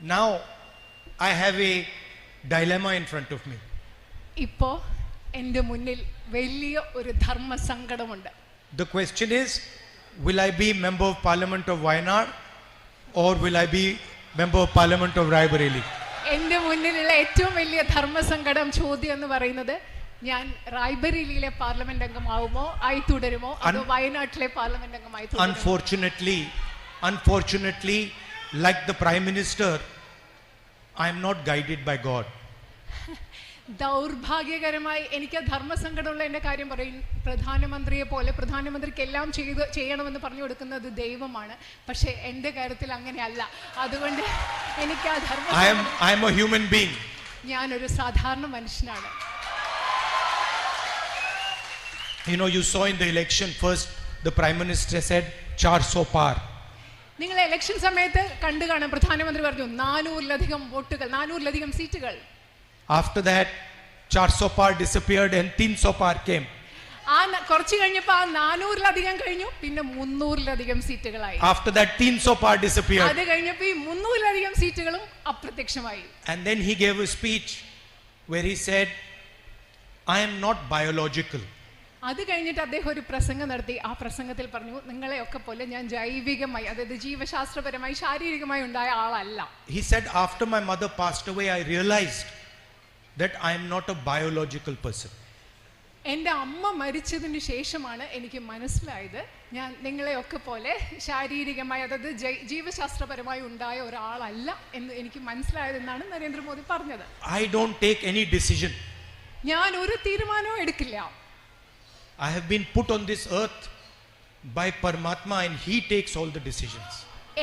Now I have a dilemma in front of me. ഇപ്പോൾ എൻ്റെ മുന്നിൽ വലിയ ഒരു ധർമ്മസങ്കടമുണ്ട്. The question is, will I be member of parliament of Wayanad or will I be member of parliament of Raebareli? എൻ്റെ മുന്നിലുള്ള ഏറ്റവും വലിയ ധർമ്മസങ്കടം ചോദ്യം എന്ന് പറയുന്നത്, ഞാൻ റായ്ബറേലിയിലെ പാർലമെന്റ് അംഗമാവുമോ ആയി തുടരുമോ അതോ വയനാട്ടിലെ പാർലമെന്റ് അംഗമായി തുടരുമോ? Unfortunately, like the Prime Minister, I am not guided by God. ദൗർഭാഗ്യകരമായി എനിക്ക് ധർമ്മസങ്കടമുള്ള എൻ്റെ കാര്യം പറയും. പ്രധാനമന്ത്രിയെ പോലെ പ്രധാനമന്ത്രിക്ക് എല്ലാം ചെയ്യണമെന്ന് പറഞ്ഞു കൊടുക്കുന്നത് ദൈവമാണ്. പക്ഷെ എൻ്റെ കാര്യത്തിൽ അങ്ങനെയല്ല. അതുകൊണ്ട് എനിക്ക് ആ I am a human being. ഞാനൊരു സാധാരണ മനുഷ്യനാണ്. You know, you saw in the election, first the Prime Minister said 400 par. നിങ്ങൾ ഇലക്ഷൻ സമയത്ത് കണ്ടു കാണാം, പ്രധാനമന്ത്രി പറഞ്ഞു 400-ലധികം വോട്ടുകൾ, 400-ലധികം സീറ്റുകൾ. After that 400 par disappeared and 300 par came. ആ കുറച്ച് കഴിഞ്ഞപ്പോൾ ആ 400-ലധികം കഴിഞ്ഞു, പിന്നെ 300-ലധികം സീറ്റുകളായി. After that 300 par disappeared. അത് കഴിഞ്ഞപ്പോൾ ഈ 300-ലധികം സീറ്റുകളും അപ്രത്യക്ഷമായി. And then he gave a speech where he said, I am not biological. അത് കഴിഞ്ഞിട്ട് അദ്ദേഹം ഒരു പ്രസംഗം നടത്തി. ആ പ്രസംഗത്തിൽ പറഞ്ഞു, നിങ്ങളെയൊക്കെ പോലെ ഞാൻ ജൈവികമായി, അതായത് ജീവശാസ്ത്രപരമായി ശാരീരികമായി ഉണ്ടായ ആളല്ല. He said, after my mother passed away, I realized that I am not a biological person. എൻ്റെ അമ്മ മരിച്ചതിന് ശേഷമാണ് എനിക്ക് മനസ്സിലായത്, ഞാൻ നിങ്ങളെയൊക്കെ പോലെ ശാരീരികമായി, അതായത് ജീവശാസ്ത്രപരമായി ഉണ്ടായ ഒരാളല്ല എന്ന് എനിക്ക് മനസ്സിലായതെന്നാണ് നരേന്ദ്രമോദി പറഞ്ഞത്. I don't take any decision. ഞാൻ ഒരു തീരുമാനവും എടുക്കില്ല. I have been put on this earth by Paramatma and he takes all the decisions.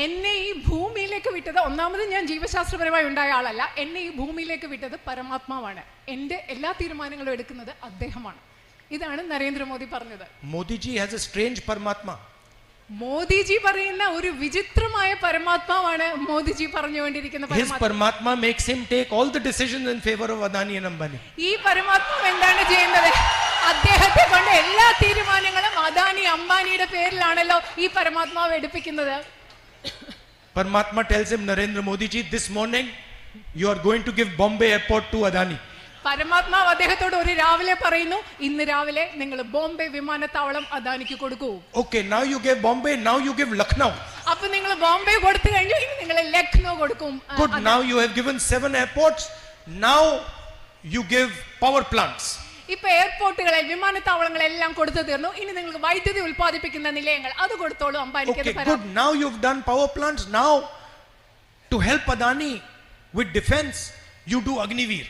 എന്നെ ഈ ഭൂമിയിലേക്ക് വിട്ടത്, ഒന്നാമത് ഞാൻ ജീവശാസ്ത്രപരമായി ഉണ്ടായ ആളല്ല, എന്നെ ഈ ഭൂമിയിലേക്ക് വിട്ടത് പരമാത്മാവാണ്. എൻ്റെ എല്ലാ തീരുമാനങ്ങളും എടുക്കുന്നത് അദ്ദേഹമാണ്. ഇതാണ് നരേന്ദ്രമോദി പറഞ്ഞത്. Modiji has a strange Paramatma. Modiji പറയുന്ന ഒരു വിചിത്രമായ പരമാത്മാവാണ് മോദിജി പറഞ്ഞുകൊണ്ടിരിക്കുന്ന His Paramatma makes him take all the decisions in favor of Adani and Ambani. ഈ പരമാത്മാവ് എന്താണ് ചെയ്യുന്നത്? അദ്ദേഹത്തെ കൊണ്ട് എല്ലാ തീരുമാനങ്ങളും അദാനി അംബാനിയുടെ പേരിലാണല്ലോ ഈ പരമാത്മാവ് എടുപ്പിക്കുന്നത്. Paramatma tells him, Narendra Modi ji, this morning you are going to give Bombay airport to Adani. പരമാത്മാവ് അദ്ദേഹത്തോട് ഒരു രാവിലെ പറയുന്നു, ഇന്ന് രാവിലെ നിങ്ങൾ ബോംബെ വിമാനത്താവളം അദാനിക്ക് കൊടുക്കൂ. Okay, now you gave Bombay, now you give Lucknow. അപ്പൊ നിങ്ങൾ ബോംബെ കൊടുത്തു കഴിഞ്ഞു, ഇനി നിങ്ങൾ ലക്നോ കൊടുക്കും. Good, now you have given 7 airports, now you give power plants. ഇപ്പൊ എയർപോർട്ടുകളെ, വിമാനത്താവളങ്ങളെല്ലാം കൊടുത്തു തീർന്നു, ഇനി നിങ്ങൾക്ക് വൈദ്യുതി ഉൽപ്പാദിപ്പിക്കുന്ന നിലയങ്ങൾ അത് കൊടുത്തോളൂ അംബാനിക്ക്. Okay, good, now you've done power plants, now to help Adani with defense you do Agniveer.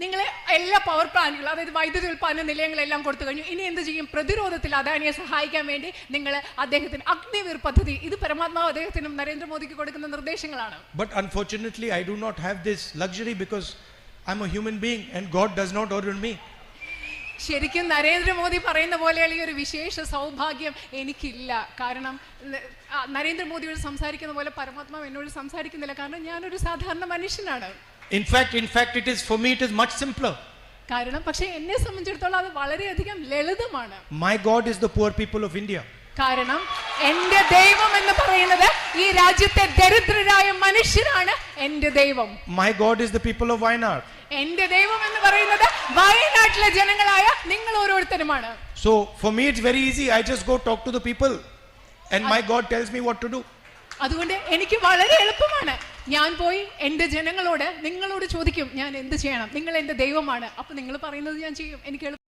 നിങ്ങൾ എല്ലാ പവർ പ്ലാന്റുകളും, അതായത് വൈദ്യുതി ഉൽപ്പാദന നിലയങ്ങളെല്ലാം കൊടുത്തു കഴിഞ്ഞു, ഇനി എന്ത് ചെയ്യും? പ്രതിരോധത്തിൽ അദാനിയെ സഹായിക്കാൻ വേണ്ടി നിങ്ങൾ അദ്ദേഹത്തിന് അഗ്നിവീർ പദ്ധതി, ഇത് പരമാത്മാവ് അദ്ദേഹത്തിനും നരേന്ദ്രമോദിക്ക് കൊടുക്കുന്ന നിർദ്ദേശങ്ങളാണ്. But unfortunately I do not have this luxury because I'm a human being and God does not order me. ശരിക്കും നരേന്ദ്രമോദി പറയുന്ന പോലെയുള്ള ഈ ഒരു വിശേഷ സൗഭാഗ്യം എനിക്കില്ല. കാരണം നരേന്ദ്രമോദിയോട് സംസാരിക്കുന്ന പോലെ പരമാത്മാവ് എന്നോട് സംസാരിക്കുന്നില്ല. കാരണം ഞാനൊരു സാധാരണ മനുഷ്യനാണ്. In fact it is, for me it is much simpler. കാരണം പക്ഷേ എന്നെ സംബന്ധിച്ചിടത്തോളം അത് വളരെയധികം ലളിതമാണ്. My God is the poor people of India. കാരണം എന്റെ ദൈവം എന്ന് പറയുന്നത് ഈ രാജ്യത്തെ ദരിദ്രരായ മനുഷ്യരാണ് എന്റെ ദൈവം. My God is the people of Wayanad. എന്റെ ദൈവം എന്ന് പറയുന്നത് വയനാട്ടിലെ ജനങ്ങളായ നിങ്ങൾ ഓരോരുത്തരുമാണ്. So for me it's very easy, I just go talk to the people and my God tells me what to do. അതുകൊണ്ട് എനിക്ക് വളരെ എളുപ്പമാണ്. ഞാൻ പോയി എന്റെ ജനങ്ങളോട്, നിങ്ങളോട് ചോദിക്കും ഞാൻ എന്ത് ചെയ്യണം, നിങ്ങൾ എന്റെ ദൈവമാണ്, അപ്പൊ നിങ്ങൾ പറയുന്നത് ഞാൻ ചെയ്യും. എനിക്ക്